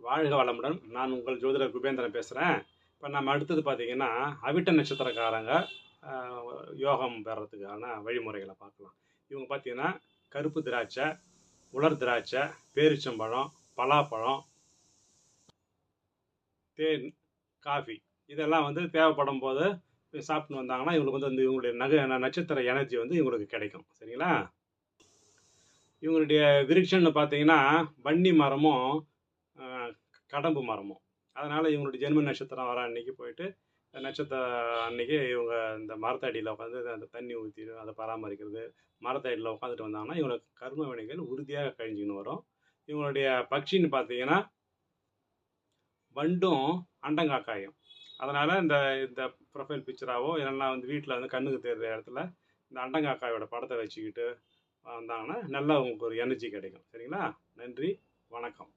வாழ்க வளமுடன். நான் உங்கள் ஜோதிடர் குபேந்திரன் பேசுகிறேன். இப்போ நம்ம அடுத்தது பார்த்தீங்கன்னா, அவிட்ட நட்சத்திரக்காரங்க அ யோகம் பெறத்துக்கான வழிமுறைகள பார்க்கலாம். இவங்க பார்த்தீங்கன்னா, கருப்பு திராட்சை, உலர் திராட்சை, பேரிச்சம்பழம், பலாப்பழம், தேன், காஃபி இதெல்லாம் வந்து தேவைப்படும்போது சாப்பிட்டுன்னு வந்தாங்கன்னா, இவங்களுக்கு வந்து இவங்களுடைய நட்சத்திர எனர்ஜி வந்து இவங்களுக்கு கிடைக்கும். சரிங்களா? இவங்களுடைய விருட்சம்னு பார்த்தீங்கன்னா, வன்னி மரமும், அ கடம்பு மரமும். அதனால இவங்களுடைய ஜென்ம நட்சத்திரம் வர அன்னைக்கு போயிட்டு, நட்சத்திர அன்னைக்கு இவங்க இந்த மரத்தடியில உட்காந்து அந்த தண்ணி ஊத்தி அதை பராமரிக்கிறது, மரத்தடியில உட்காந்துட்டு வந்தாங்கன்னா, இவங்களுக்கு கர்ம வினைகள் உறுதியாக கழிஞ்சுக்கின்னு வரும். இவங்களுடைய பக்ஷின்னு பார்த்தீங்கன்னா, வண்டும், அண்டங்காக்காயும். அதனால இந்த இந்த ப்ரொஃபைல் பிக்சராவோ இல்லைன்னா வந்து வீட்டில் வந்து கண்ணுக்கு தெரிகிற இடத்துல இந்த அண்டங்காக்காயோட படத்தை வச்சுக்கிட்டு வந்தாங்கன்னா, நல்லா உங்களுக்கு ஒரு எனர்ஜி கிடைக்கும். சரிங்களா? நன்றி, வணக்கம்.